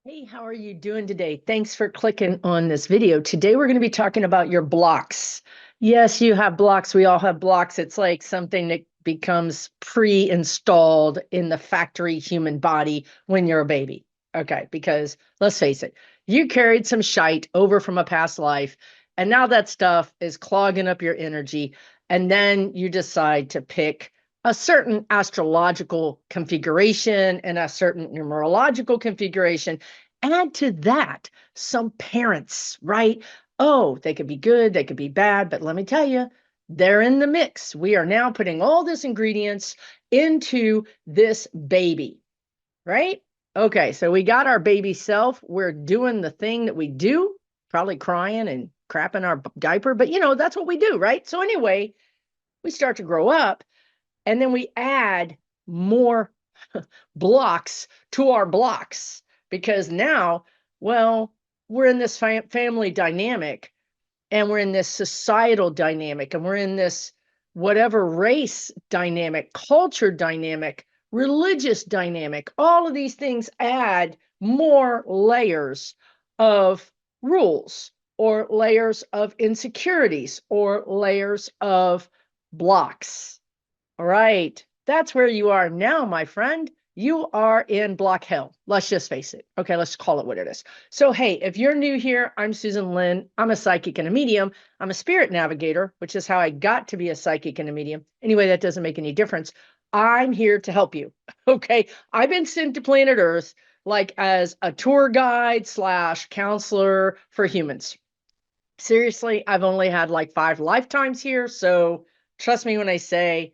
Hey, how are you doing today? Thanks for clicking on this video. Today we're going to be talking about your blocks. Yes, you have blocks. We all have blocks. It's like something that becomes pre-installed in the factory human body when you're a baby. Okay, because let's face it, you carried some shite over from a past life, and now that stuff is clogging up your energy, and then you decide to pick a certain astrological configuration and a certain numerological configuration. Add to that some parents, right? Oh, they could be good, they could be bad, but let me tell you, they're in the mix. We are now putting all this ingredients into this baby, right? Okay, so we got our baby self. We're doing the thing that we do, probably crying and crapping our diaper, but that's what we do, right? So anyway, we start to grow up and then we add more blocks to our blocks because now, well, we're in this family dynamic and we're in this societal dynamic and we're in this whatever race dynamic, culture dynamic, religious dynamic. All of these things add more layers of rules or layers of insecurities or layers of blocks. All right. That's where you are now, my friend. You are in block hell. Let's just face it. Okay, let's call it what it is. So, hey, if you're new here, I'm Susan Lynn. I'm a psychic and a medium. I'm a spirit navigator, which is how I got to be a psychic and a medium. Anyway, that doesn't make any difference. I'm here to help you. Okay. I've been sent to planet Earth like as a tour guide slash counselor for humans. Seriously, I've only had like 5 lifetimes here. So trust me when I say,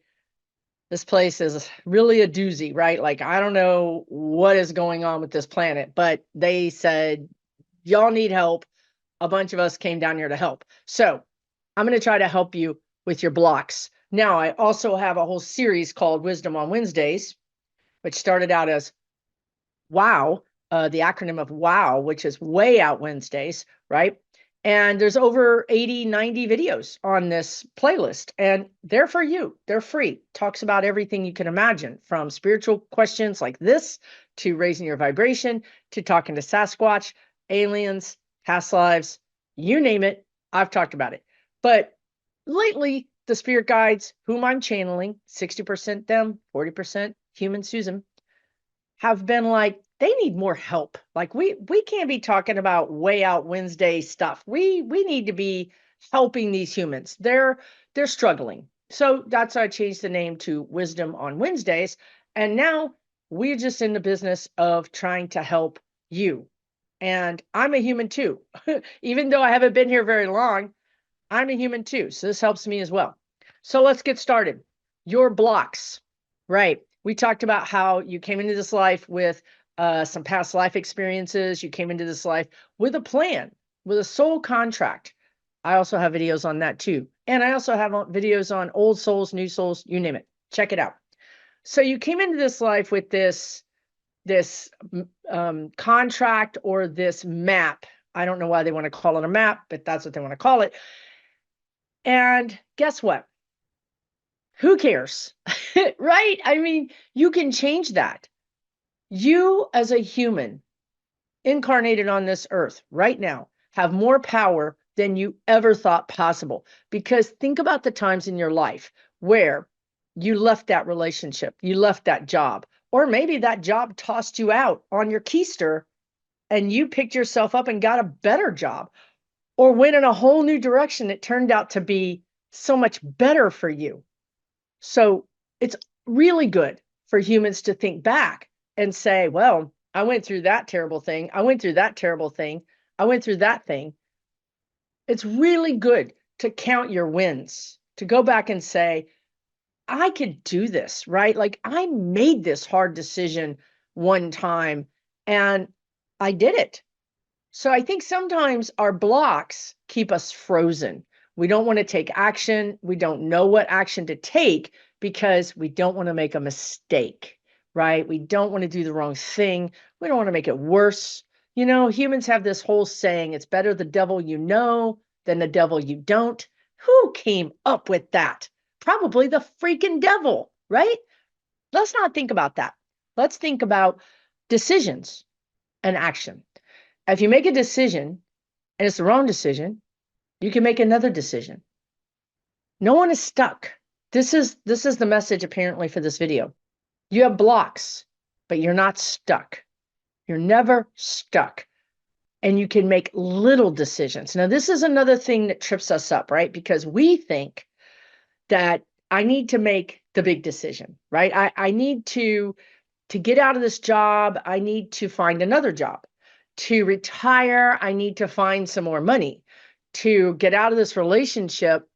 this place is really a doozy, right? Like, I don't know what is going on with this planet, but they said, y'all need help. A bunch of us came down here to help. So I'm going to try to help you with your blocks. Now, I also have a whole series called Wisdom on Wednesdays, which started out as WOW, the acronym of WOW, which is Way Out Wednesdays, right? And there's over 80, 90 videos on this playlist, and they're for you. They're free. Talks about everything you can imagine, from spiritual questions like this to raising your vibration to talking to Sasquatch, aliens, past lives, you name it. I've talked about it. But lately, the spirit guides, whom I'm channeling, 60% them, 40% human Susan, have been like, they need more help. Like, we can't be talking about Way Out Wednesday stuff. We need to be helping these humans. They're struggling. So that's why I changed the name to Wisdom on Wednesdays. And now we're just in the business of trying to help you. And I'm a human too. Even though I haven't been here very long, I'm a human too. So this helps me as well. So let's get started. Your blocks. Right. We talked about how you came into this life with some past life experiences. You came into this life with a plan, with a soul contract. I also have videos on that too. And I also have videos on old souls, new souls, you name it. Check it out. So you came into this life with this contract or this map. I don't know why they want to call it a map, but that's what they want to call it. And guess what? Who cares? Right? I mean, you can change that. You, as a human incarnated on this earth right now, have more power than you ever thought possible. Because think about the times in your life where you left that relationship, you left that job, or maybe that job tossed you out on your keister and you picked yourself up and got a better job, or went in a whole new direction that turned out to be so much better for you. So it's really good for humans to think back and say, well, I went through that terrible thing. I went through that terrible thing. I went through that thing. It's really good to count your wins, to go back and say, I could do this, right? Like, I made this hard decision one time and I did it. So I think sometimes our blocks keep us frozen. We don't want to take action. We don't know what action to take because we don't want to make a mistake, right? We don't want to do the wrong thing. We don't want to make it worse. Humans have this whole saying, it's better the devil you know than the devil you don't. Who came up with that? Probably the freaking devil, right? Let's not think about that. Let's think about decisions. an action. If you make a decision and it's the wrong decision, you can make another decision. No one is stuck. This is the message apparently for this video. You have blocks, but you're not stuck. You're never stuck. And you can make little decisions. Now, this is another thing that trips us up, right? Because we think that I need to make the big decision, right? I need to get out of this job. I need to find another job. To retire, I need to find some more money. To get out of this relationship,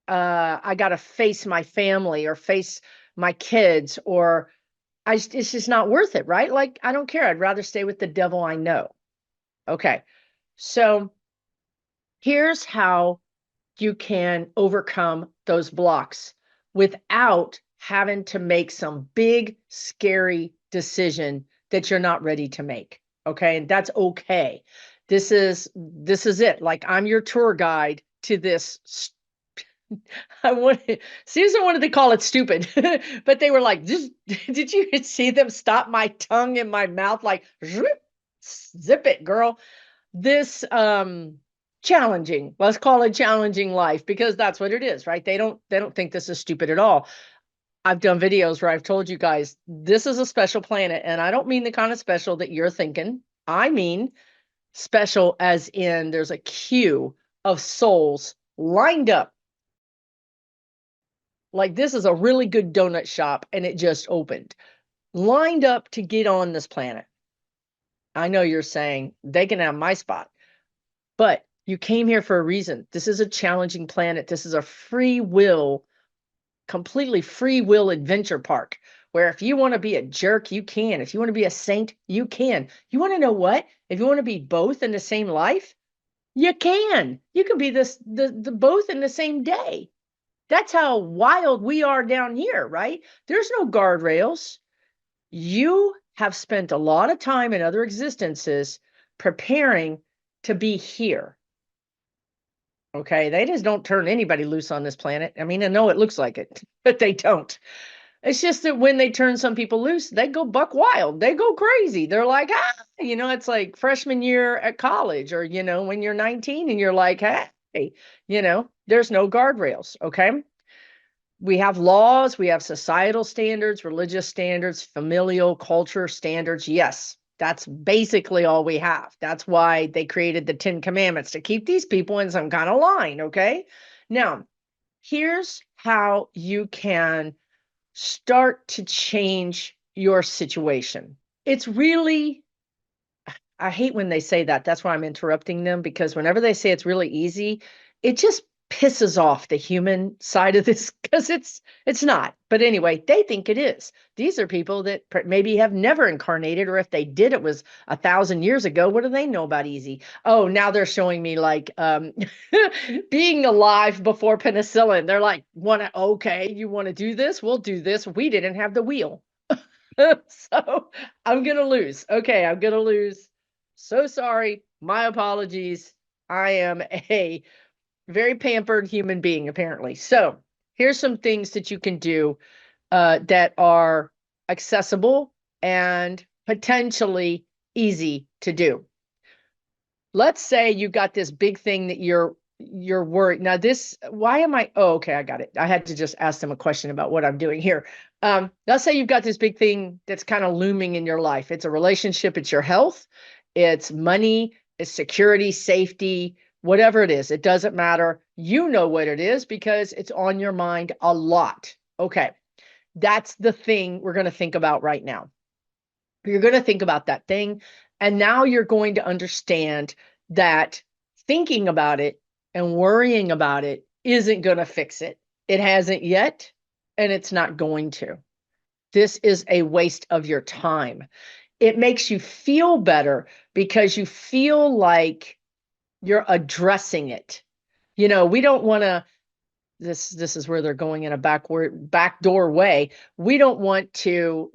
I got to face my family or face my kids, or it's just not worth it, right? Like, I don't care. I'd rather stay with the devil I know. Okay. So here's how you can overcome those blocks without having to make some big, scary decision that you're not ready to make. Okay. And that's okay. This is it. Like, I'm your tour guide to this. Susan wanted to call it stupid, but they were like, did you see them stop my tongue in my mouth? Like, zip it, girl. This challenging, let's call it challenging life, because that's what it is, right? They don't think this is stupid at all. I've done videos where I've told you guys this is a special planet, and I don't mean the kind of special that you're thinking. I mean special as in there's a queue of souls lined up. Like, this is a really good donut shop and it just opened, lined up to get on this planet. I know you're saying they can have my spot, but you came here for a reason. This is a challenging planet. This is a free will, completely free will adventure park where if you want to be a jerk, you can. If you want to be a saint, you can. You want to know what? If you want to be both in the same life, you can. You can be the both in the same day. That's how wild we are down here, right? There's no guardrails. You have spent a lot of time in other existences preparing to be here. Okay, they just don't turn anybody loose on this planet. I mean, I know it looks like it, but they don't. It's just that when they turn some people loose, they go buck wild. They go crazy. They're like, it's like freshman year at college, or, when you're 19 and you're like, hey, there's no guardrails. Okay. We have laws, we have societal standards, religious standards, familial culture standards. Yes, that's basically all we have. That's why they created the 10 Commandments, to keep these people in some kind of line. Okay. Now, here's how you can start to change your situation. It's really, I hate when they say that. That's why I'm interrupting them, because whenever they say it's really easy, it just pisses off the human side of this, because it's not. But anyway, they think it is. These are people that maybe have never incarnated, or if they did, it was 1,000 years ago. What do they know about easy? Oh, now they're showing me like being alive before penicillin. They're like, okay, you want to do this? We'll do this. We didn't have the wheel. So I'm going to lose. Okay, I'm going to lose. So sorry. My apologies. I am a very pampered human being, apparently. So here's some things that you can do that are accessible and potentially easy to do. Let's say you got this big thing that you're worried. Now okay, I got it. I had to just ask them a question about what I'm doing here. Let's say you've got this big thing that's kind of looming in your life. It's a relationship, it's your health, it's money, it's security, safety, whatever it is. It doesn't matter. You know what it is because it's on your mind a lot. Okay. That's the thing we're going to think about right now. You're going to think about that thing. And now you're going to understand that thinking about it and worrying about it isn't going to fix it. It hasn't yet, and it's not going to. This is a waste of your time. It makes you feel better because you feel like you're addressing it. We don't want to, this is where they're going in a backdoor way. We don't want to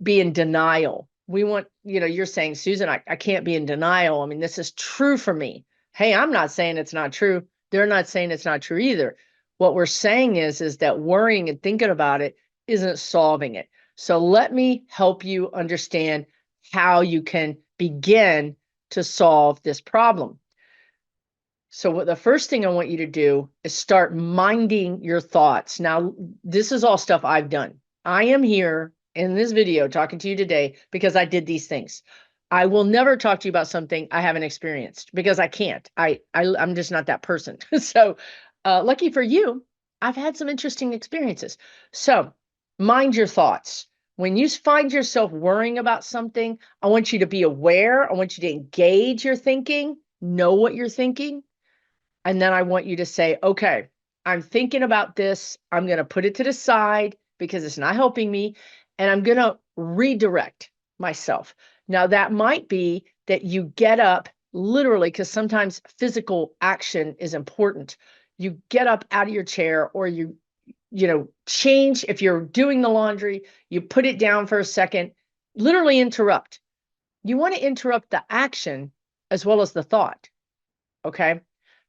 be in denial. We want, you're saying, Susan, I can't be in denial. I mean, this is true for me. Hey, I'm not saying it's not true. They're not saying it's not true either. What we're saying is that worrying and thinking about it isn't solving it. So let me help you understand how you can begin to solve this problem. So the first thing I want you to do is start minding your thoughts. Now, this is all stuff I've done. I am here in this video talking to you today because I did these things. I will never talk to you about something I haven't experienced because I can't. I'm just not that person. So lucky for you, I've had some interesting experiences. So mind your thoughts. When you find yourself worrying about something, I want you to be aware. I want you to engage your thinking, know what you're thinking. And then I want you to say, okay, I'm thinking about this. I'm going to put it to the side because it's not helping me. And I'm going to redirect myself. Now, that might be that you get up literally, because sometimes physical action is important. You get up out of your chair, or you change. If you're doing the laundry, you put it down for a second, literally interrupt. You want to interrupt the action as well as the thought. Okay.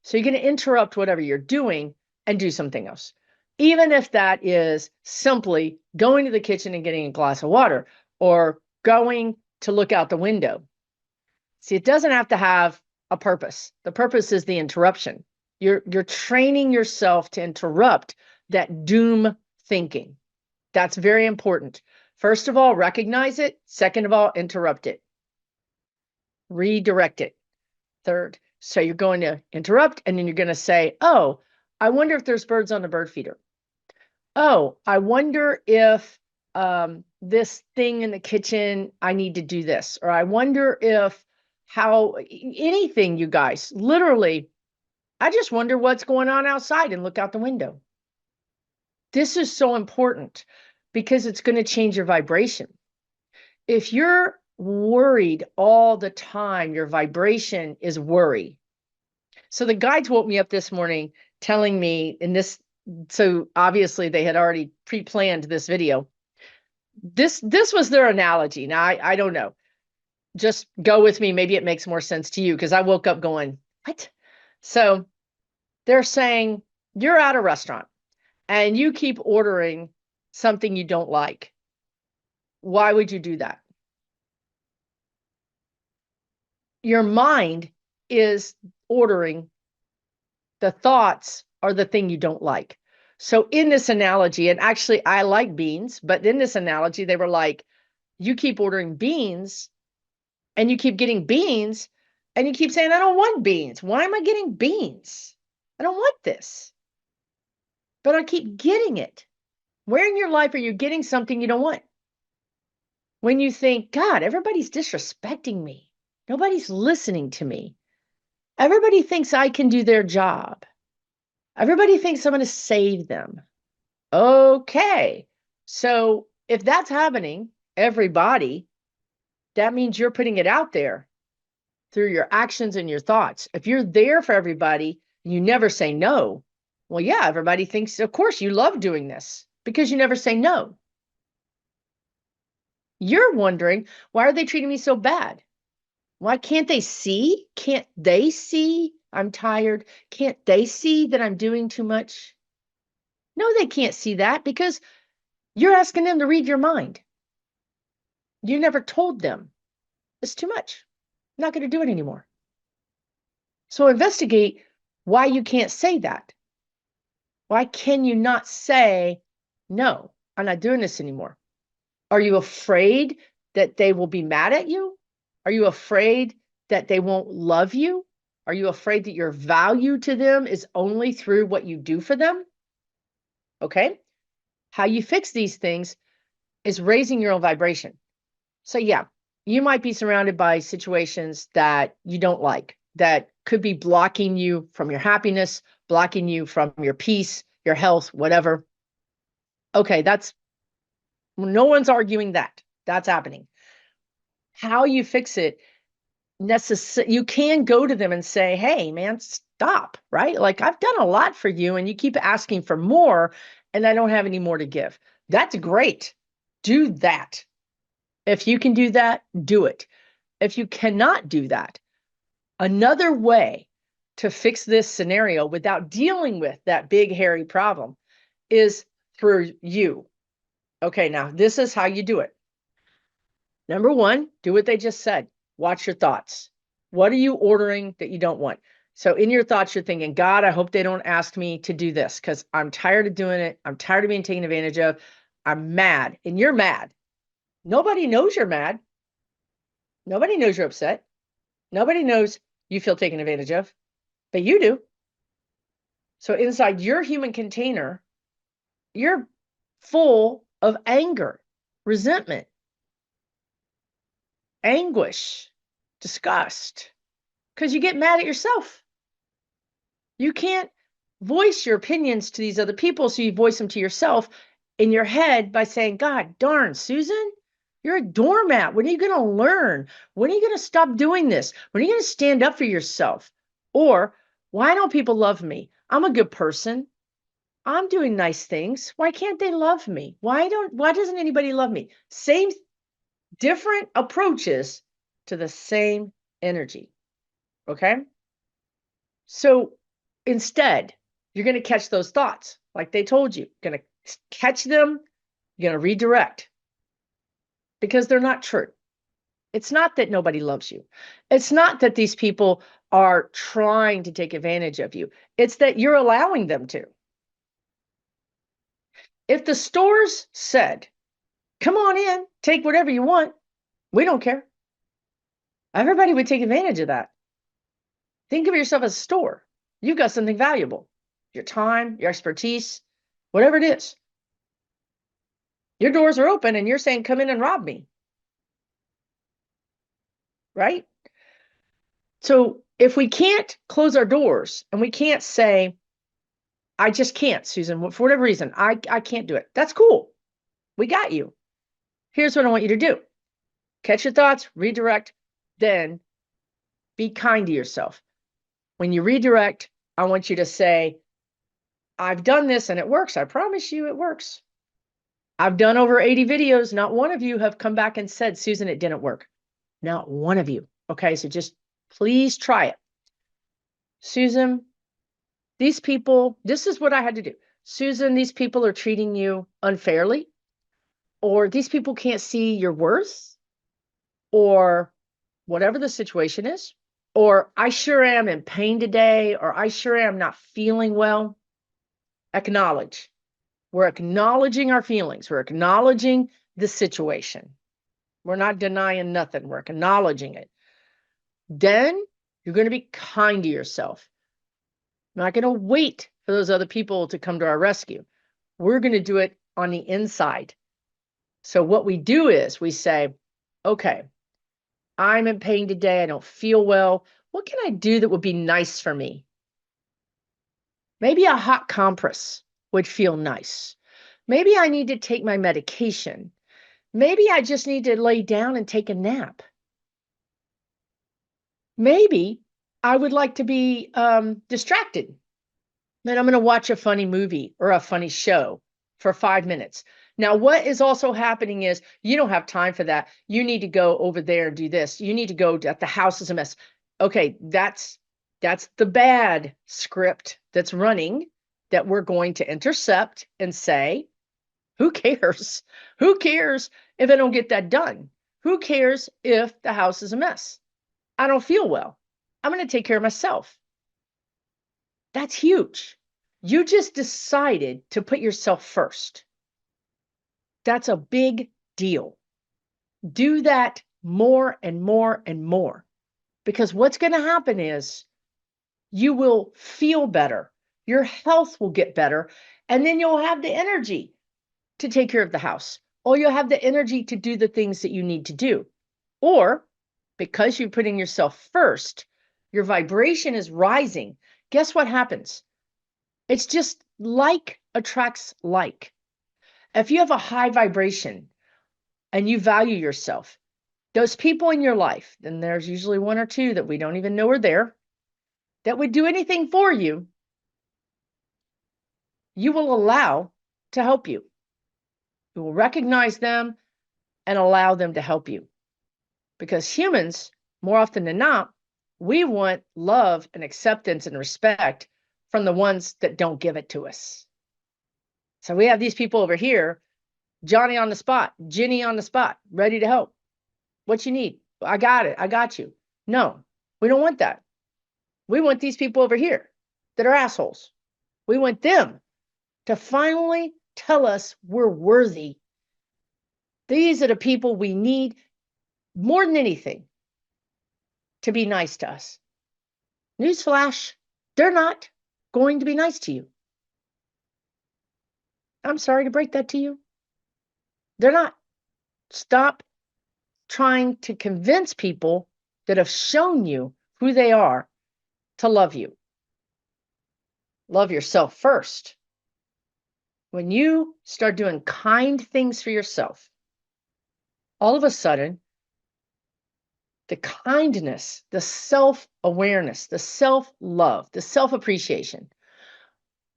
So you're going to interrupt whatever you're doing and do something else. Even if that is simply going to the kitchen and getting a glass of water, or going to look out the window. See, it doesn't have to have a purpose. The purpose is the interruption. You're training yourself to interrupt that doom thinking. That's very important. First of all, recognize it. Second of all, interrupt it. Redirect it. Third. So you're going to interrupt, and then you're going to say, oh, I wonder if there's birds on the bird feeder. Oh, I wonder if this thing in the kitchen, I need to do this. Or I wonder if anything, you guys, literally, I just wonder what's going on outside, and look out the window. This is so important because it's going to change your vibration. If you're worried all the time, your vibration is worry. So the guides woke me up this morning telling me so obviously they had already pre-planned this video. This was their analogy. Now, I don't know. Just go with me. Maybe it makes more sense to you, because I woke up going, what? So they're saying you're at a restaurant and you keep ordering something you don't like. Why would you do that? Your mind is ordering. The thoughts are the thing you don't like. So in this analogy, and actually I like beans, but in this analogy, they were like, you keep ordering beans and you keep getting beans and you keep saying, I don't want beans. Why am I getting beans? I don't want this. But I keep getting it. Where in your life are you getting something you don't want? When you think, God, everybody's disrespecting me. Nobody's listening to me. Everybody thinks I can do their job. Everybody thinks I'm going to save them. Okay. So if that's happening, everybody, that means you're putting it out there through your actions and your thoughts. If you're there for everybody, you never say no. Well, yeah, everybody thinks, of course, you love doing this because you never say no. You're wondering, why are they treating me so bad? Why can't they see? Can't they see I'm tired? Can't they see that I'm doing too much? No, they can't see that because you're asking them to read your mind. You never told them it's too much. I'm not going to do it anymore. So investigate why you can't say that. Why can you not say, no, I'm not doing this anymore? Are you afraid that they will be mad at you? Are you afraid that they won't love you? Are you afraid that your value to them is only through what you do for them? Okay. How you fix these things is raising your own vibration. So yeah, you might be surrounded by situations that you don't like, that could be blocking you from your happiness, blocking you from your peace, your health, whatever. Okay, no one's arguing that. That's happening. How you fix it, you can go to them and say, hey, man, stop, right? Like, I've done a lot for you and you keep asking for more and I don't have any more to give. That's great. Do that. If you can do that, do it. If you cannot do that, another way to fix this scenario without dealing with that big, hairy problem is through you. Okay, now this is how you do it. Number one, do what they just said. Watch your thoughts. What are you ordering that you don't want? So in your thoughts, you're thinking, God, I hope they don't ask me to do this because I'm tired of doing it. I'm tired of being taken advantage of. I'm mad. And you're mad. Nobody knows you're mad. Nobody knows you're upset. Nobody knows you feel taken advantage of, but you do. So inside your human container, you're full of anger, resentment, anguish, disgust, because you get mad at yourself. You can't voice your opinions to these other people, so you voice them to yourself in your head by saying, God darn, Susan, you're a doormat. When are you going to learn? When are you going to stop doing this? When are you going to stand up for yourself? Or, why don't people love me? I'm a good person. I'm doing nice things. Why can't they love me? Why doesn't anybody love me? Same, different approaches to the same energy. Okay? So instead, you're going to catch those thoughts like they told you. You're going to catch them, you're going to redirect because they're not true. It's not that nobody loves you. It's not that these people are trying to take advantage of you. It's that you're allowing them to. If the stores said, come on in, take whatever you want, we don't care. Everybody would take advantage of that. Think of yourself as a store. You've got something valuable, your time, your expertise, whatever it is. Your doors are open and you're saying, come in and rob me. Right? So if we can't close our doors and we can't say, I just can't, Susan, for whatever reason, I can't do it. That's cool. We got you. Here's what I want you to do. Catch your thoughts, redirect, then be kind to yourself. When you redirect, I want you to say, I've done this and it works. I promise you it works. I've done over 80 videos. Not one of you have come back and said, Susan, it didn't work. Not one of you. Okay, so just please try it. Susan, these people, this is what I had to do. Susan, these people are treating you unfairly, or these people can't see your worth, or whatever the situation is, or I sure am in pain today, or I sure am not feeling well. Acknowledge. We're acknowledging our feelings. We're acknowledging the situation. We're not denying nothing. We're acknowledging it. Then you're going to be kind to yourself. We're not going to wait for those other people to come to our rescue. We're going to do it on the inside. So what we do is we say, okay, I'm in pain today. I don't feel well. What can I do that would be nice for me? Maybe a hot compress would feel nice. Maybe I need to take my medication. Maybe I just need to lay down and take a nap. Maybe I would like to be distracted. And I'm going to watch a funny movie or a funny show for 5 minutes. Now, what is also happening is you don't have time for that. You need to go over there and do this. You need to go at the house is a mess. Okay, that's the bad script that's running that we're going to intercept and say, who cares? Who cares if I don't get that done? Who cares if the house is a mess? I don't feel well. I'm going to take care of myself. That's huge. You just decided to put yourself first. That's a big deal. Do that more and more and more. Because what's going to happen is you will feel better. Your health will get better. And then you'll have the energy to take care of the house. Or you'll have the energy to do the things that you need to do. Or because you're putting yourself first, your vibration is rising. Guess what happens? It's just like attracts like. If you have a high vibration and you value yourself, those people in your life, and there's usually one or two that we don't even know are there, that would do anything for you, you will allow to help you. You will recognize them and allow them to help you. Because humans, more often than not, we want love and acceptance and respect from the ones that don't give it to us. So we have these people over here, Johnny on the spot, Ginny on the spot, ready to help. What you need? I got it. I got you. No, we don't want that. We want these people over here that are assholes. We want them to finally tell us we're worthy. These are the people we need more than anything to be nice to us. Newsflash, they're not going to be nice to you. I'm sorry to break that to you. They're not. Stop trying to convince people that have shown you who they are to love you. Love yourself first. When you start doing kind things for yourself, all of a sudden, the kindness, the self-awareness, the self-love, the self-appreciation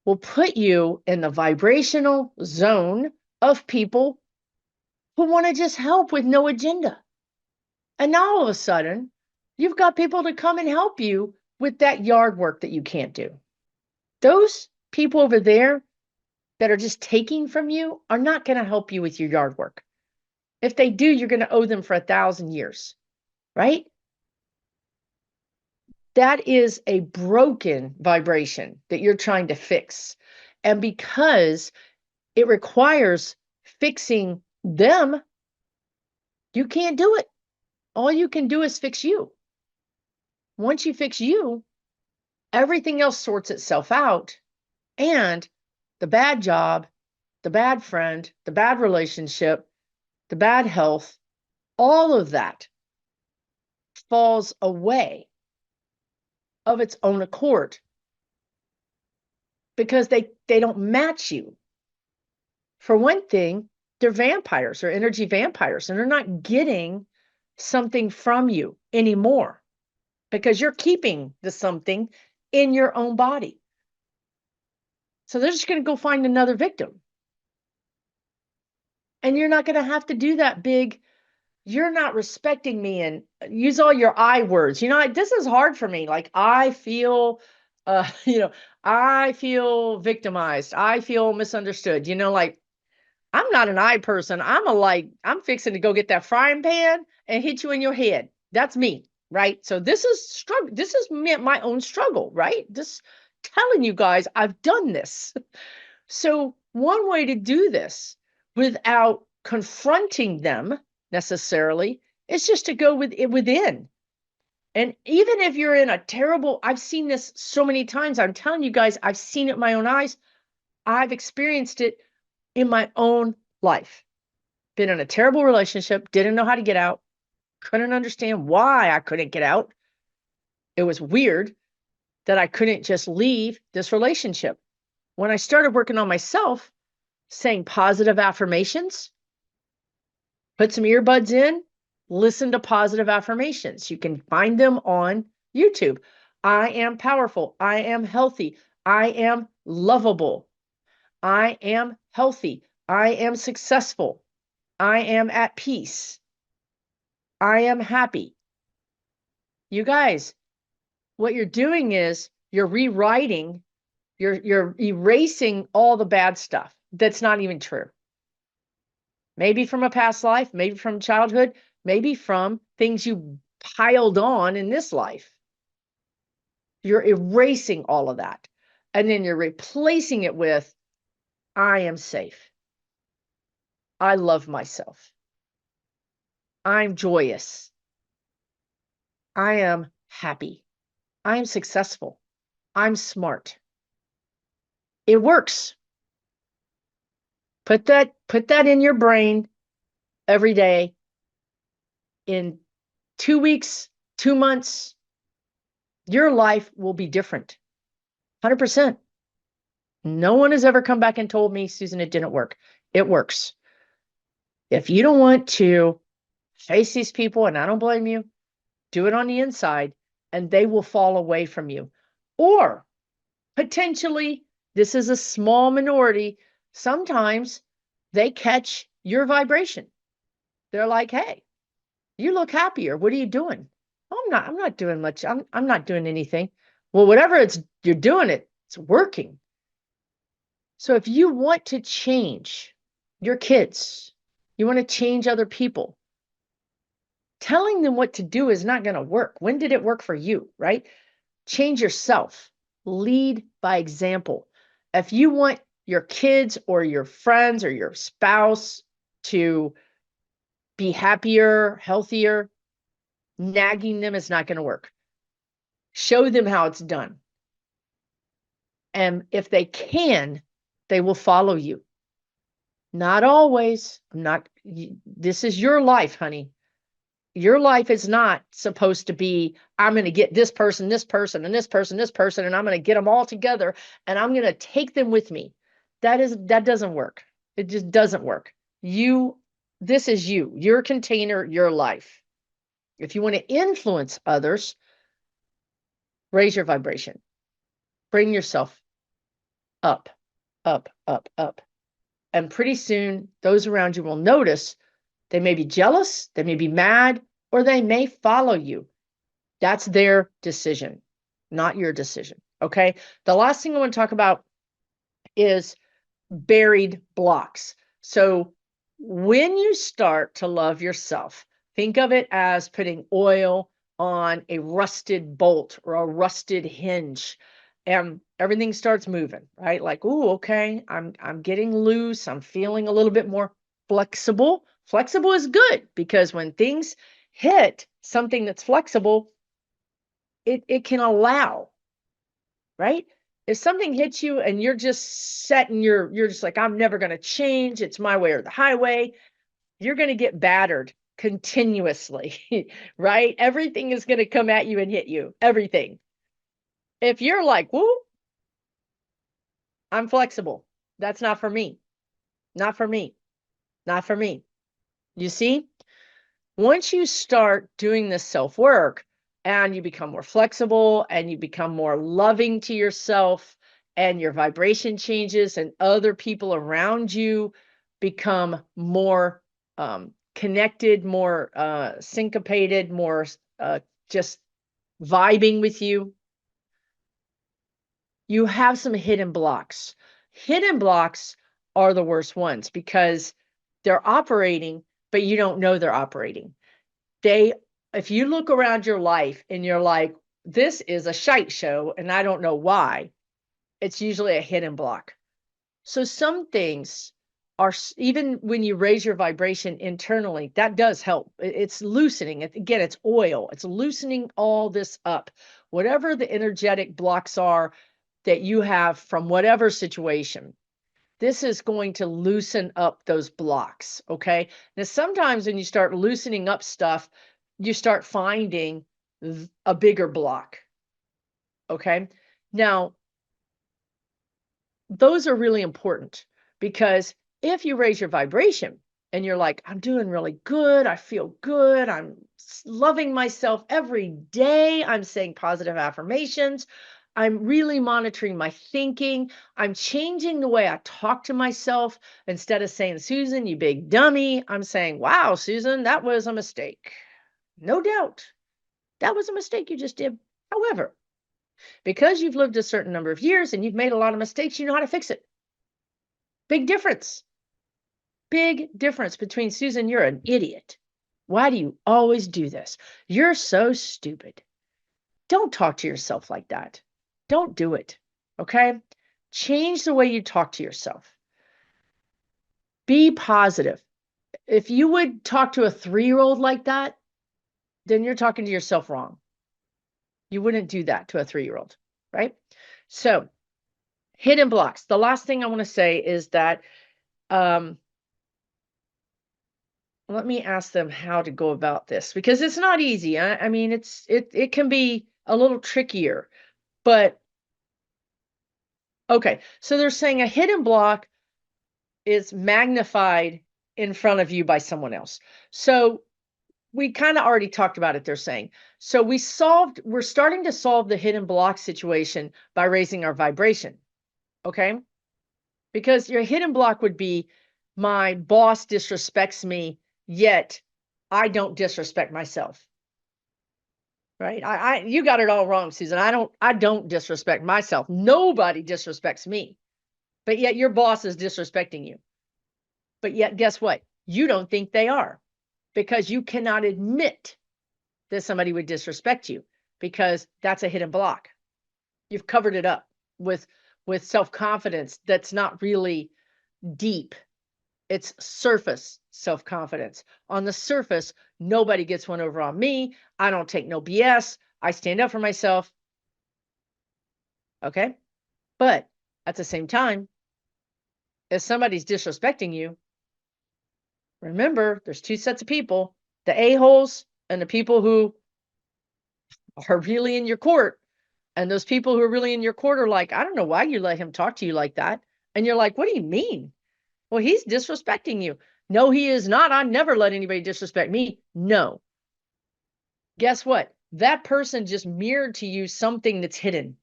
will put you in the vibrational zone of people who want to just help with no agenda. And now all of a sudden, you've got people to come and help you with that yard work that you can't do. Those people over there that are just taking from you are not going to help you with your yard work. If they do, you're going to owe them for 1,000 years, right? That is a broken vibration that you're trying to fix. And because it requires fixing them, you can't do it. All you can do is fix you. Once you fix you, everything else sorts itself out. And the bad job, the bad friend, the bad relationship, the bad health, all of that falls away of its own accord because they don't match you. For one thing, they're vampires or energy vampires, and they're not getting something from you anymore because you're keeping the something in your own body. So they're just going to go find another victim. And you're not going to have to do that big, you're not respecting me, and use all your I words. You know, this is hard for me. Like, I feel, I feel victimized. I feel misunderstood. You know, like, I'm not an I person. I'm fixing to go get that frying pan and hit you in your head. That's me, right? So this is struggle. This is my own struggle, right? Just telling you guys I've done this. So one way to do this without confronting them necessarily is just to go with it within. And even if you're in a terrible, I've seen this so many times. I'm telling you guys, I've seen it with my own eyes. I've experienced it in my own life. Been in a terrible relationship, didn't know how to get out, couldn't understand why I couldn't get out. It was weird that I couldn't just leave this relationship. When I started working on myself, saying positive affirmations, put some earbuds in, listen to positive affirmations. You can find them on YouTube. I am powerful. I am healthy. I am lovable. I am healthy. I am successful. I am at peace. I am happy. You guys, what you're doing is you're rewriting, you're erasing all the bad stuff that's not even true. Maybe from a past life, maybe from childhood, maybe from things you piled on in this life. You're erasing all of that. And then you're replacing it with, I am safe. I love myself. I'm joyous. I am happy. I'm successful. I'm smart. It works. Put that in your brain every day. In 2 weeks, 2 months, your life will be different. 100%. No one has ever come back and told me, Susan, it didn't work. It works. If you don't want to face these people, and I don't blame you, do it on the inside, and they will fall away from you. Or potentially, this is a small minority, sometimes they catch your vibration. They're like, hey, you look happier. What are you doing? Oh, I'm not doing much. I'm not doing anything. Well, whatever you're doing it's working. So if you want to change your kids, you want to change other people, Telling them what to do is not going to work. When did it work for you, right? Change yourself. Lead by example. If you want your kids or your friends or your spouse to be happier, healthier, nagging them is not going to work. Show them how it's done. And if they can, they will follow you. Not always. This is your life, honey. Your life is not supposed to be, I'm going to get this person, this person, and this person, this person, and I'm going to get them all together and I'm going to take them with me. That doesn't work. It just doesn't work. This is you, your container, your life. If you want to influence others, raise your vibration. Bring yourself up, up, up, up. And pretty soon, those around you will notice. They may be jealous, they may be mad, or they may follow you. That's their decision, not your decision. Okay. The last thing I want to talk about is buried blocks. So when you start to love yourself, think of it as putting oil on a rusted bolt or a rusted hinge, and everything starts moving, right? Like, oh, okay, I'm getting loose. I'm feeling a little bit more flexible. Flexible is good because when things hit something that's flexible, it can allow, right? If something hits you and you're just setting you're just like, I'm never going to change, it's my way or the highway, you're going to get battered continuously, right? Everything is going to come at you and hit you, everything. If you're like, whoo, I'm flexible, that's not for me, not for me, not for me. You see, once you start doing this self-work and you become more flexible and you become more loving to yourself and your vibration changes and other people around you become more connected, more syncopated, more just vibing with you, you have some hidden blocks. Hidden blocks are the worst ones because they're operating, but you don't know they're operating. If you look around your life and you're like, this is a shite show and I don't know why, it's usually a hidden block. So some things are, even when you raise your vibration internally, that does help. It's loosening. Again, it's oil. It's loosening all this up. Whatever the energetic blocks are that you have from whatever situation, this is going to loosen up those blocks. Okay. Now, sometimes when you start loosening up stuff, you start finding a bigger block. Okay. Now, those are really important because if you raise your vibration and you're like, I'm doing really good, I feel good, I'm loving myself every day, I'm saying positive affirmations, I'm really monitoring my thinking, I'm changing the way I talk to myself. Instead of saying, Susan, you big dummy, I'm saying, wow, Susan, that was a mistake. No doubt. That was a mistake you just did. However, because you've lived a certain number of years and you've made a lot of mistakes, you know how to fix it. Big difference. Big difference between, Susan, you're an idiot. Why do you always do this? You're so stupid. Don't talk to yourself like that. Don't do it. Okay? Change the way you talk to yourself. Be positive. If you would talk to a 3-year-old like that, then you're talking to yourself wrong. You wouldn't do that to a 3-year-old, right? So, hidden blocks. The last thing I want to say is that let me ask them how to go about this because it's not easy. I mean, it can be a little trickier, but okay. So they're saying a hidden block is magnified in front of you by someone else. So we kind of already talked about it, they're saying. So we're starting to solve the hidden block situation by raising our vibration. Okay. Because your hidden block would be, my boss disrespects me, yet I don't disrespect myself. Right? You got it all wrong, Susan. I don't disrespect myself. Nobody disrespects me. But yet your boss is disrespecting you. But yet guess what? You don't think they are. because you cannot admit that somebody would disrespect you, because that's a hidden block. You've covered it up with self-confidence that's not really deep. It's surface self-confidence. On the surface, nobody gets one over on me. I don't take no BS. I stand up for myself. Okay? But at the same time, if somebody's disrespecting you, remember, there's two sets of people, the a-holes and the people who are really in your court. And those people who are really in your court are like, I don't know why you let him talk to you like that. And you're like, what do you mean? Well, he's disrespecting you. No, he is not. I never let anybody disrespect me. No. Guess what? That person just mirrored to you something that's hidden.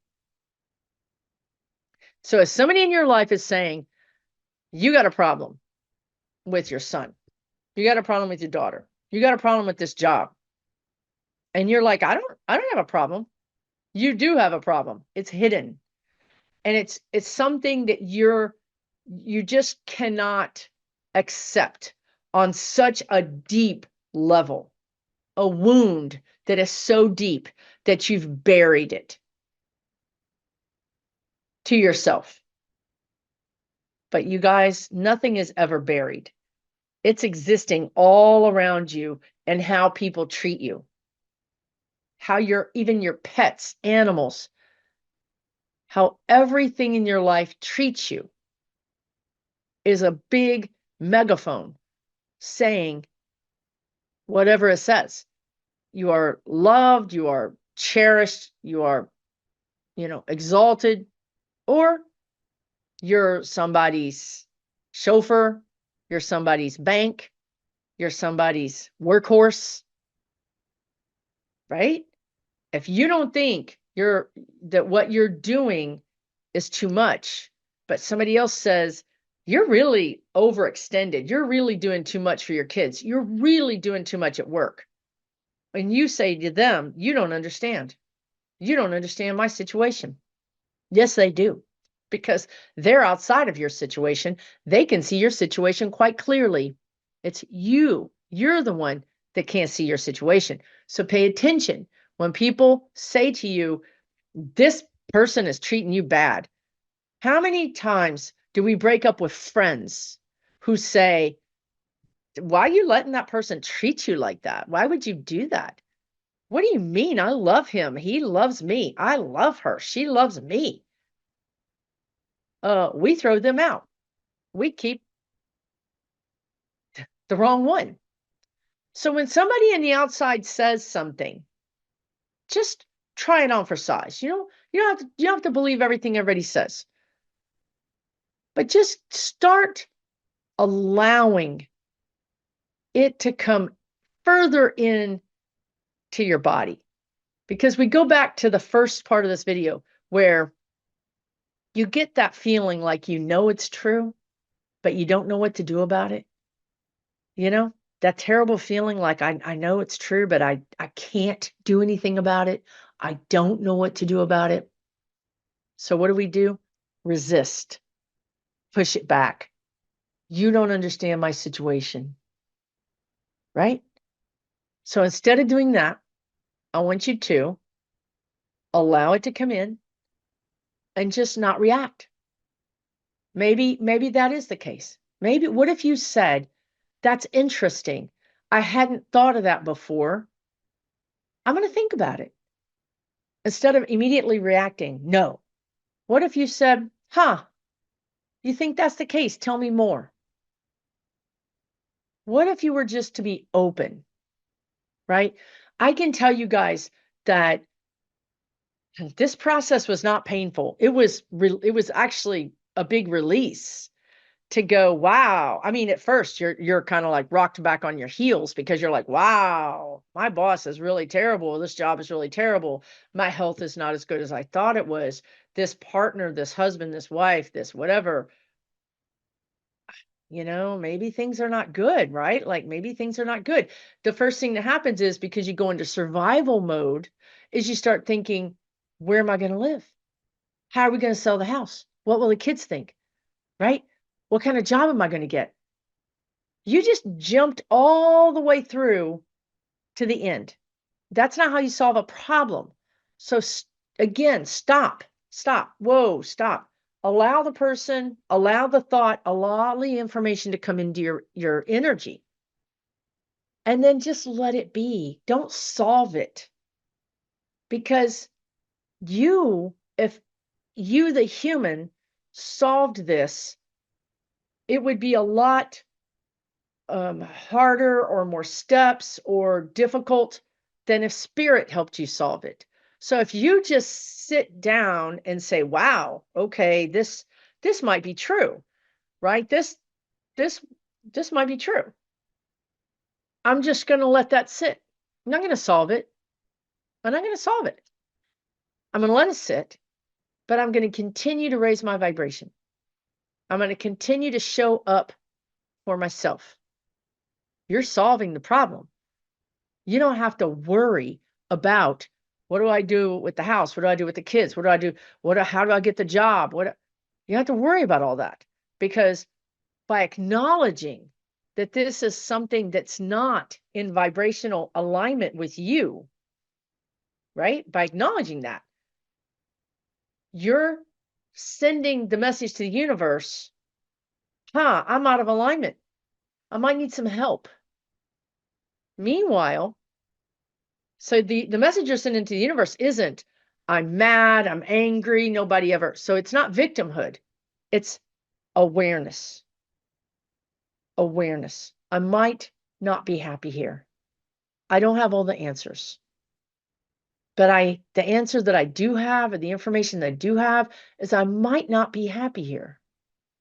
So if somebody in your life is saying, you got a problem with your son, you got a problem with your daughter, you got a problem with this job, and you're like, I don't have a problem. You do have a problem. It's hidden. And it's something that you just cannot accept on such a deep level, a wound that is so deep that you've buried it to yourself. But you guys, nothing is ever buried. It's existing all around you and how people treat you, how even your pets, animals, how everything in your life treats you is a big megaphone saying whatever it says. You are loved, you are cherished, you are, exalted, or you're somebody's chauffeur, you're somebody's bank, you're somebody's workhorse, right? If you don't think that what you're doing is too much, but somebody else says, you're really overextended, you're really doing too much for your kids, you're really doing too much at work. And you say to them, you don't understand. You don't understand my situation. Yes, they do. Because they're outside of your situation. They can see your situation quite clearly. It's you. You're the one that can't see your situation. So pay attention. When people say to you, this person is treating you bad, how many times do we break up with friends who say, why are you letting that person treat you like that? Why would you do that? What do you mean? I love him. He loves me. I love her. She loves me. We throw them out. We keep the wrong one. So when somebody on the outside says something, just try it on for size. You don't have to believe everything everybody says. But just start allowing it to come further in to your body. Because we go back to the first part of this video where you get that feeling like it's true, but you don't know what to do about it. That terrible feeling like I know it's true, but I can't do anything about it. I don't know what to do about it. So what do? Resist. Push it back. You don't understand my situation. Right? So instead of doing that, I want you to allow it to come in and just not react. Maybe that is the case. Maybe what if you said, that's interesting. I hadn't thought of that before. I'm going to think about it. Instead of immediately reacting, no. What if you said, you think that's the case? Tell me more. What if you were just to be open, right? I can tell you guys that this process was not painful. It was actually a big release to go, wow. I mean, at first you're kind of like rocked back on your heels because you're like, wow, my boss is really terrible. This job is really terrible. My health is not as good as I thought it was. This partner, this husband, this wife, this whatever, maybe things are not good, right? Like maybe things are not good. The first thing that happens is because you go into survival mode is you start thinking, where am I going to live? How are we going to sell the house? What will the kids think? Right? What kind of job am I going to get? You just jumped all the way through to the end. That's not how you solve a problem. So again, stop, whoa, stop. Allow the person, allow the thought, allow the information to come into your energy. And then just let it be. Don't solve it. Because if you, the human, solved this, it would be a lot harder or more steps or difficult than if spirit helped you solve it. So if you just sit down and say, wow, okay, this might be true, right? This might be true. I'm just going to let that sit. I'm not going to solve it. I'm not going to solve it. I'm going to let it sit, but I'm going to continue to raise my vibration. I'm going to continue to show up for myself. You're solving the problem. You don't have to worry about, what do I do with the house? What do I do with the kids? What do I do? How do I get the job? You don't have to worry about all that, because by acknowledging that this is something that's not in vibrational alignment with you, right? By acknowledging that, you're sending the message to the universe, I'm out of alignment. I might need some help. Meanwhile, so the message you're sending to the universe isn't, I'm mad, I'm angry, nobody ever. So it's not victimhood. It's awareness. Awareness. I might not be happy here. I don't have all the answers. But the answer that I do have, and the information that I do have, is I might not be happy here.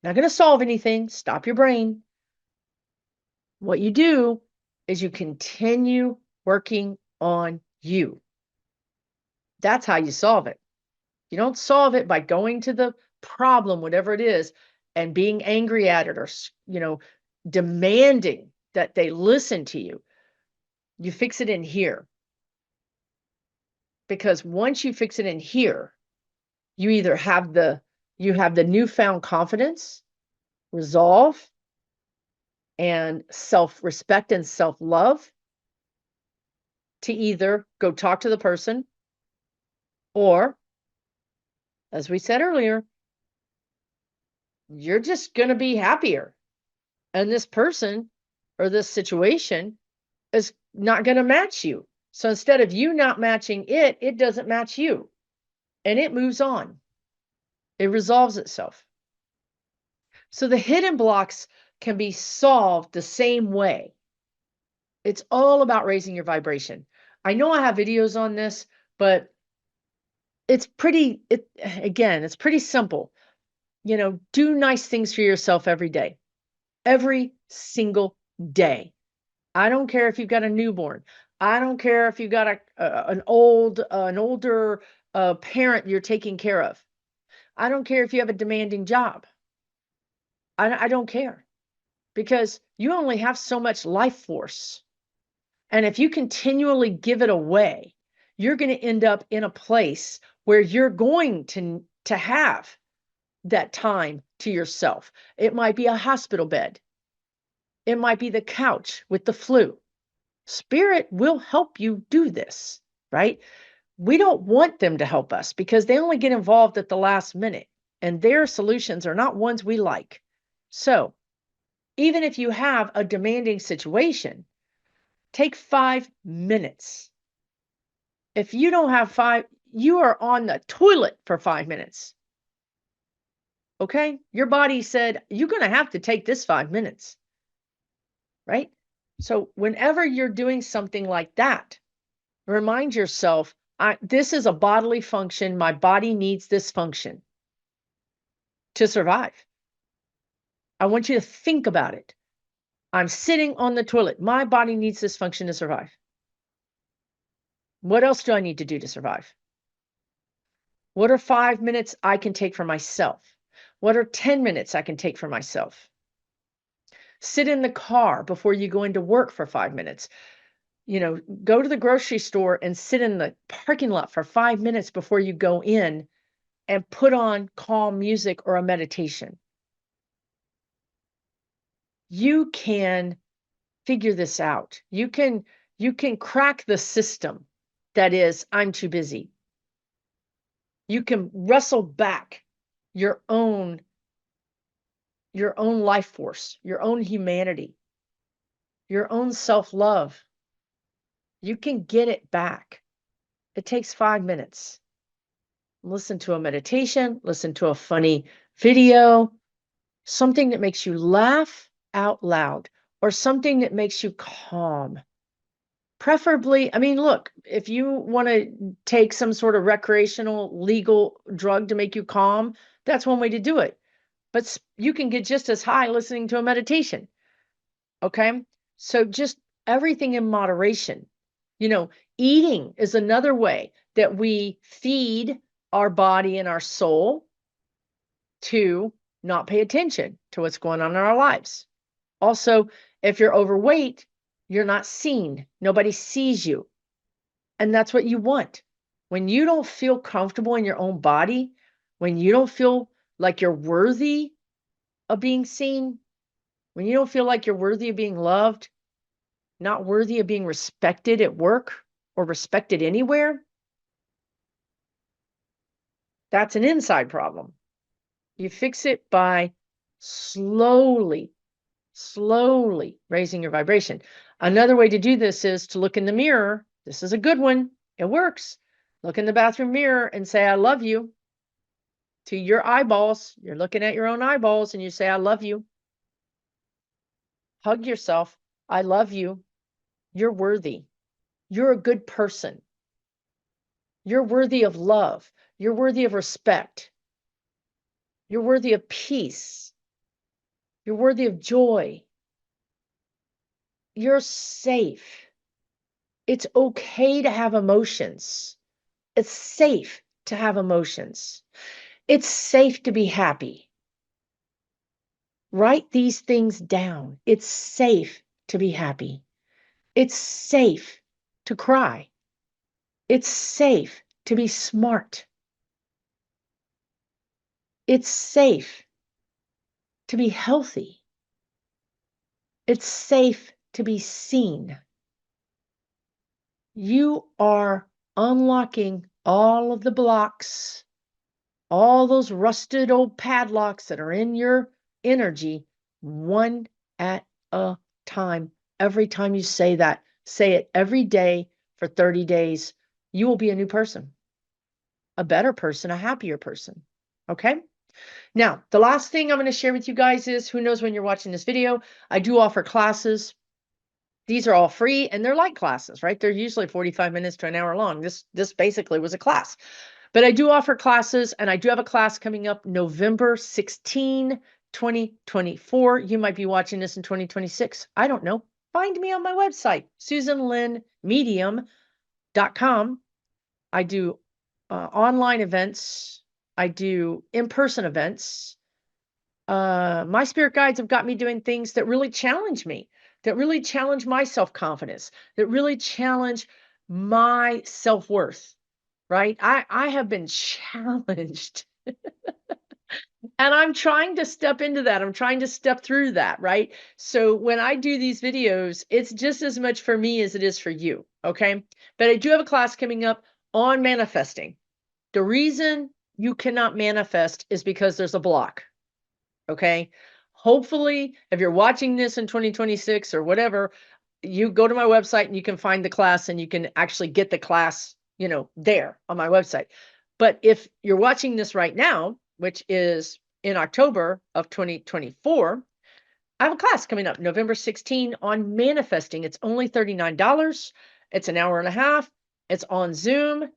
Not going to solve anything. Stop your brain. What you do is you continue working on you. That's how you solve it. You don't solve it by going to the problem, whatever it is, and being angry at it, or, demanding that they listen to you. You fix it in here. Because once you fix it in here, you either have the newfound confidence, resolve, and self-respect and self-love to either go talk to the person, or, as we said earlier, you're just going to be happier. And this person or this situation is not going to match you. So instead of you not matching it, it doesn't match you. And it moves on. It resolves itself. So the hidden blocks can be solved the same way. It's all about raising your vibration. I know I have videos on this, but it's pretty simple. Do nice things for yourself every day. Every single day. I don't care if you've got a newborn. I don't care if you've got an older parent you're taking care of. I don't care if you have a demanding job. I don't care, because you only have so much life force. And if you continually give it away, you're going to end up in a place where you're going to have that time to yourself. It might be a hospital bed. It might be the couch with the flu. Spirit will help you do this, right? We don't want them to help us, because they only get involved at the last minute, and their solutions are not ones we like. So even if you have a demanding situation, take 5 minutes. If you don't have 5, you are on the toilet for 5 minutes. Okay? Your body said, you're going to have to take this 5 minutes. Right? So whenever you're doing something like that, remind yourself, this is a bodily function. My body needs this function to survive. I want you to think about it. I'm sitting on the toilet. My body needs this function to survive. What else do I need to do to survive? What are 5 minutes I can take for myself? What are 10 minutes I can take for myself? Sit in the car before you go into work for 5 minutes. Go to the grocery store and sit in the parking lot for 5 minutes before you go in, and put on calm music or a meditation. you can figure this out. You can crack the system that is, I'm too busy. You can wrestle back your own life force, your own humanity, your own self-love. You can get it back. It takes 5 minutes. Listen to a meditation, listen to a funny video, something that makes you laugh out loud, or something that makes you calm. Preferably, I mean, look, if you want to take some sort of recreational legal drug to make you calm, that's one way to do it. But you can get just as high listening to a meditation. Okay. So just everything in moderation. You know, eating is another way that we feed our body and our soul to not pay attention to what's going on in our lives. Also, if you're overweight, you're not seen. Nobody sees you. And that's what you want. When you don't feel comfortable in your own body, when you don't feel like you're worthy of being seen, when you don't feel like you're worthy of being loved, not worthy of being respected at work or respected anywhere, that's an inside problem. You fix it by slowly raising your vibration. Another way to do this is to look in the mirror. This is a good one. It works. Look in the bathroom mirror and say, I love you to your eyeballs. You're looking at your own eyeballs and you say, I love you. Hug yourself. I love you. You're worthy. You're a good person. You're worthy of love. You're worthy of respect. You're worthy of peace. You're worthy of joy. You're safe. It's okay to have emotions. It's safe to have emotions. It's safe to be happy. Write these things down. It's safe to be happy. It's safe to cry. It's safe to be smart. It's safe to be healthy. It's safe to be seen. You are unlocking all of the blocks, all those rusted old padlocks that are in your energy, one at a time. Every time you say that, say it every day for 30 days, you will be a new person, a better person, a happier person. Okay? Now, the last thing I'm going to share with you guys is, who knows when you're watching this video, I do offer classes. These are all free and they're light classes, right? They're usually 45 minutes to an hour long. This basically was a class. But I do offer classes, and I do have a class coming up November 16, 2024. You might be watching this in 2026. I don't know. Find me on my website, susanlynnmedium.com. I do online events. I do in-person events. My spirit guides have got me doing things that really challenge me, that really challenge my self-confidence, that really challenge my self-worth. Right? I have been challenged and I'm trying to step into that. I'm trying to step through that, right? So when I do these videos, it's just as much for me as it is for you, okay? But I do have a class coming up on manifesting. The reason you cannot manifest is because there's a block, okay? Hopefully, if you're watching this in 2026 or whatever, you go to my website and you can find the class and you can actually get the class, you know, there on my website. But if you're watching this right now, which is in October of 2024, I have a class coming up November 16 on manifesting. It's only $39. It's an hour and a half. It's on Zoom.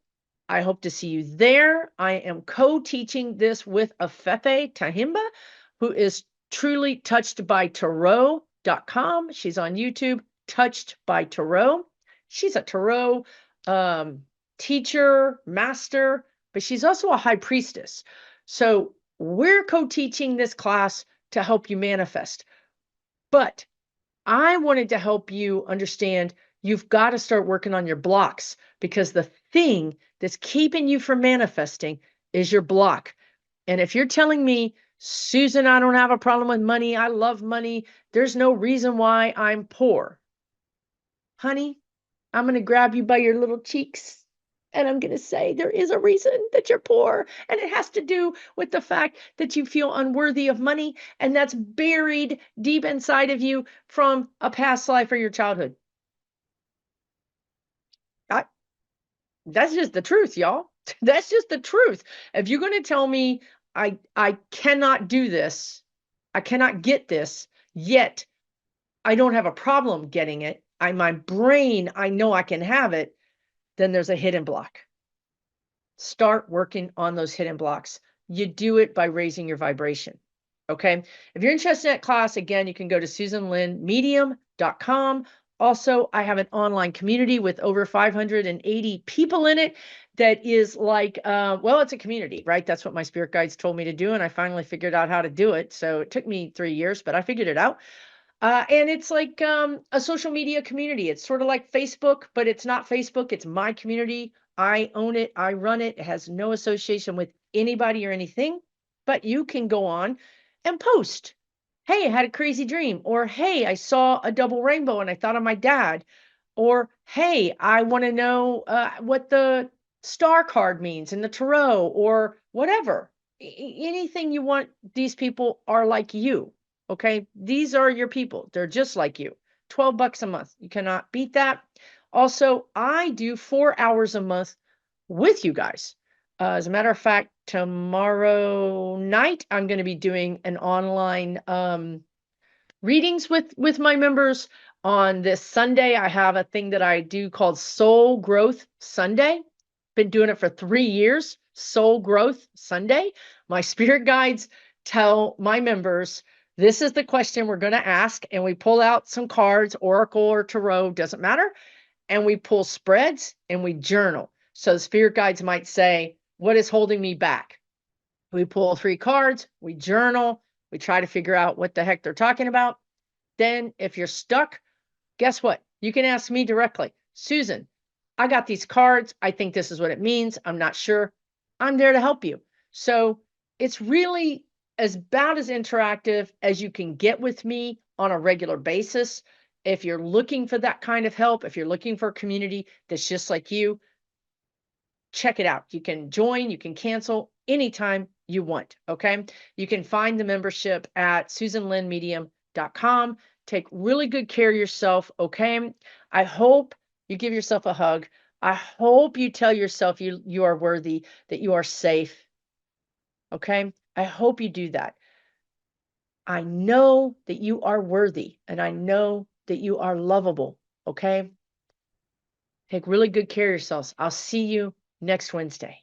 I hope to see you there. I am co-teaching this with Afefe Tahimba, who is truly touched by tarot.com. She's on YouTube, Touched by Tarot. She's a tarot teacher, master, but she's also a high priestess. So we're co-teaching this class to help you manifest. But I wanted to help you understand you've got to start working on your blocks, because the thing that's keeping you from manifesting is your block. And if you're telling me Susan, I don't have a problem with money. I love money. There's no reason why I'm poor. Honey, I'm going to grab you by your little cheeks and I'm going to say there is a reason that you're poor. And it has to do with the fact that you feel unworthy of money. And that's buried deep inside of you from a past life or your childhood. I, that's just the truth, y'all. That's just the truth. If you're going to tell me I cannot do this, I cannot get this, yet I don't have a problem getting it. My brain, I know I can have it, then there's a hidden block. Start working on those hidden blocks. You do it by raising your vibration. Okay. If you're interested in that class, again, you can go to SusanLynnMedium.com. Also, I have an online community with over 580 people in it that is like, well, it's a community, right? That's what my spirit guides told me to do. And I finally figured out how to do it. So it took me 3 years, but I figured it out. And it's like a social media community. It's sort of like Facebook, but it's not Facebook. It's my community. I own it. I run it. It has no association with anybody or anything, but you can go on and post. Hey, I had a crazy dream. Or, hey, I saw a double rainbow and I thought of my dad. Or, hey, I want to know what the star card means in the tarot or whatever. Anything you want, these people are like you. Okay. These are your people. They're just like you. $12 a month. You cannot beat that. Also, I do 4 hours a month with you guys. As a matter of fact, tomorrow night, I'm going to be doing an online readings with my members. On this Sunday, I have a thing that I do called Soul Growth Sunday. Been doing it for 3 years. Soul Growth Sunday. My spirit guides tell my members, this is the question we're going to ask, and we pull out some cards, oracle or tarot, doesn't matter, and we pull spreads and we journal. So the spirit guides might say, what is holding me back? We pull 3 cards, we journal, we try to figure out what the heck they're talking about. Then if you're stuck, guess what? You can ask me directly. Susan, I got these cards. I think this is what it means. I'm not sure. I'm there to help you. So it's really about as interactive as you can get with me on a regular basis. If you're looking for that kind of help, if you're looking for a community that's just like you, check it out. You can join, you can cancel anytime you want. Okay. You can find the membership at SusanLynnMedium.com. Take really good care of yourself. Okay. I hope you give yourself a hug. I hope you tell yourself you are worthy, that you are safe. Okay. I hope you do that. I know that you are worthy and I know that you are lovable. Okay. Take really good care of yourselves. I'll see you next Wednesday.